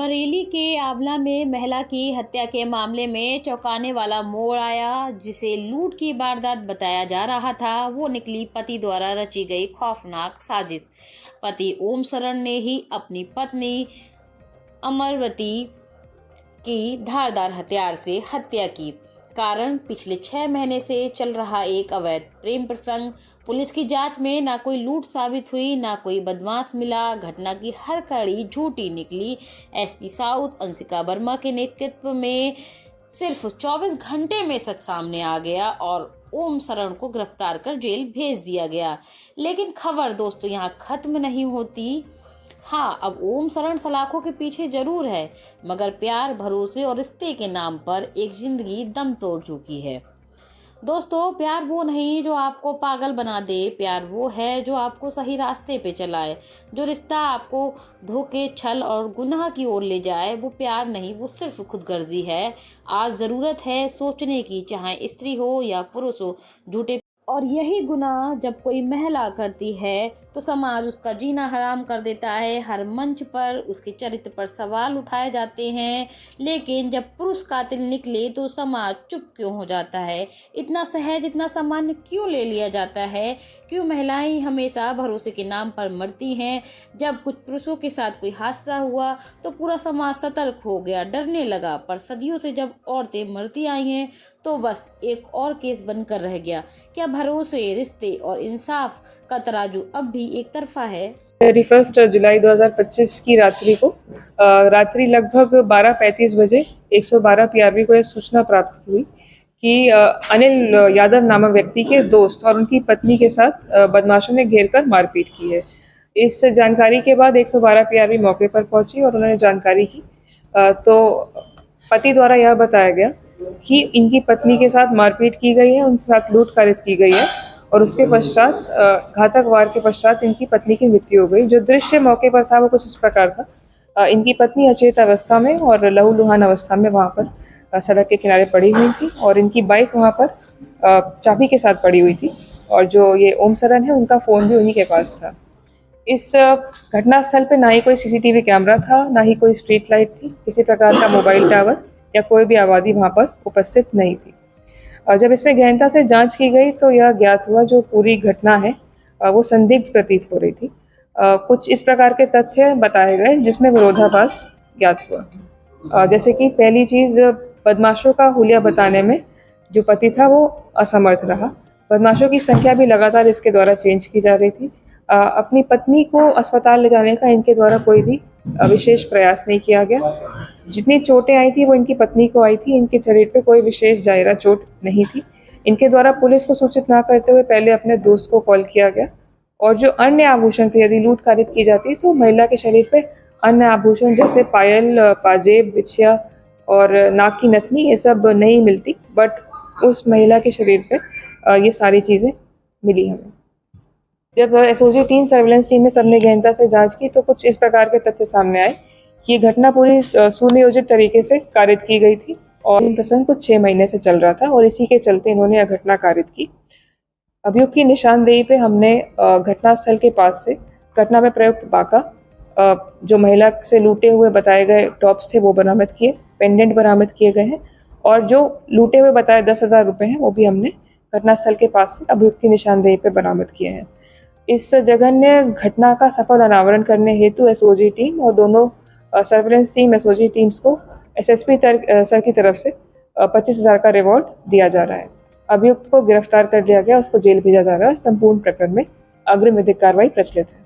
बरेली के आंवला में महिला की हत्या के मामले में चौंकाने वाला मोड़ आया। जिसे लूट की वारदात बताया जा रहा था, वो निकली पति द्वारा रची गई खौफनाक साजिश। पति ओम शरण ने ही अपनी पत्नी अमरवती की धारदार हथियार से हत्या की। कारण पिछले 6 महीने से चल रहा एक अवैध प्रेम प्रसंग। पुलिस की जांच में ना कोई लूट साबित हुई, ना कोई बदमाश मिला। घटना की हर कड़ी झूठी निकली। एसपी साउथ अंशिका वर्मा के नेतृत्व में सिर्फ 24 घंटे में सच सामने आ गया और ओम शरण को गिरफ्तार कर जेल भेज दिया गया। लेकिन खबर दोस्तों यहाँ खत्म नहीं होती। हाँ, अब ओम शरण सलाखों के पीछे जरूर है, मगर प्यार, भरोसे और रिश्ते के नाम पर एक जिंदगी दम तोड़ चुकी है। दोस्तों, प्यार वो नहीं जो आपको पागल बना दे। प्यार वो है जो आपको सही रास्ते पे चलाए। जो रिश्ता आपको धोखे, छल और गुनाह की ओर ले जाए, वो प्यार नहीं, वो सिर्फ खुदगर्जी है। आज जरूरत है सोचने की, चाहे स्त्री हो या पुरुष हो। झूठे और यही गुनाह जब कोई महिला करती है तो समाज उसका जीना हराम कर देता है। हर मंच पर उसके चरित्र पर सवाल उठाए जाते हैं, लेकिन जब पुरुष कातिल निकले तो समाज चुप क्यों हो जाता है? इतना सहज, इतना सामान्य क्यों ले लिया जाता है? क्यों महिलाएं हमेशा भरोसे के नाम पर मरती हैं? जब कुछ पुरुषों के साथ कोई हादसा हुआ तो पूरा समाज सतर्क हो गया, डरने लगा। पर सदियों से जब औरतें मरती आई हैं तो बस एक और केस बनकर रह गया। क्या भरोसे, रिश्ते और इंसाफ का तराजू अब भी एक तरफा है? 31 जुलाई 2025 की रात्रि को रात्रि लगभग 12:35 बजे 112 पीआरबी को यह सूचना प्राप्त हुई कि अनिल यादव नामक व्यक्ति के दोस्त और उनकी पत्नी के साथ बदमाशों ने घेर कर मारपीट की है। इस जानकारी के बाद 112 पीआरबी मौके पर पहुंची और उन्होंने जानकारी की। तो पति द्वारा यह बताया गया कि इनकी पत्नी के साथ मारपीट की गई है, उनके साथ लूट कारित की गई है और उसके पश्चात घातक वार के पश्चात इनकी पत्नी की मृत्यु हो गई। जो दृश्य मौके पर था वो कुछ इस प्रकार था। इनकी पत्नी अचेत अवस्था में और लहूलुहान अवस्था में वहाँ पर सड़क के किनारे पड़ी हुई थी और इनकी बाइक वहाँ पर चाबी के साथ पड़ी हुई थी और जो ये ओम शरण है उनका फ़ोन भी उन्हीं के पास था। इस घटना स्थल पे ना ही कोई सीसीटीवी कैमरा था, ना ही कोई स्ट्रीट लाइट थी, किसी प्रकार का मोबाइल टावर या कोई भी आबादी वहाँ पर उपस्थित नहीं थी। जब इसमें गहनता से जांच की गई तो यह ज्ञात हुआ जो पूरी घटना है वो संदिग्ध प्रतीत हो रही थी। कुछ इस प्रकार के तथ्य बताए गए जिसमें विरोधाभास ज्ञात हुआ। जैसे कि पहली चीज़, बदमाशों का हुलिया बताने में जो पति था वो असमर्थ रहा। बदमाशों की संख्या भी लगातार इसके द्वारा चेंज की जा रही थी। अपनी पत्नी को अस्पताल ले जाने का इनके द्वारा कोई भी विशेष प्रयास नहीं किया गया। जितनी चोटें आई थी वो इनकी पत्नी को आई थी, इनके शरीर पे कोई विशेष जायरा चोट नहीं थी। इनके द्वारा पुलिस को सूचित ना करते हुए पहले अपने दोस्त को कॉल किया गया और जो अन्य आभूषण थे, यदि लूट कारित की जाती तो महिला के शरीर पे अन्य आभूषण जैसे पायल, पाजेब, बिछिया और नाक की नथनी ये सब नहीं मिलती, बट उस महिला के शरीर पे ये सारी चीज़ें मिली हमें। जब एसओजी टीम, सर्विलेंस टीम में सबने गहनता से जांच की तो कुछ इस प्रकार के तथ्य सामने आए कि ये घटना पूरी सुनियोजित तरीके से कारित की गई थी और प्रसंग कुछ 6 महीने से चल रहा था और इसी के चलते इन्होंने यह घटना कारित की। अभियुक्त की निशानदेही पे हमने घटनास्थल के पास से घटना में प्रयुक्त बाका, जो महिला से लूटे हुए बताए गए टॉप्स थे वो बरामद किए, पेंडेंट बरामद किए गए हैं और जो लूटे हुए बताए 10,000 रुपये हैं वो भी हमने घटनास्थल के पास से अभियुक्त की निशानदेही पे बरामद किए हैं। इस जघन्य घटना का सफल अनावरण करने हेतु एसओजी टीम और दोनों सर्विलेंस टीम, एसओजी टीम्स को एसएसपी सर की तरफ से 25,000 का रिवॉर्ड दिया जा रहा है। अभियुक्त को गिरफ्तार कर लिया गया, उसको जेल भेजा जा रहा है। संपूर्ण प्रकरण में अग्रिम विधिक कार्रवाई प्रचलित है।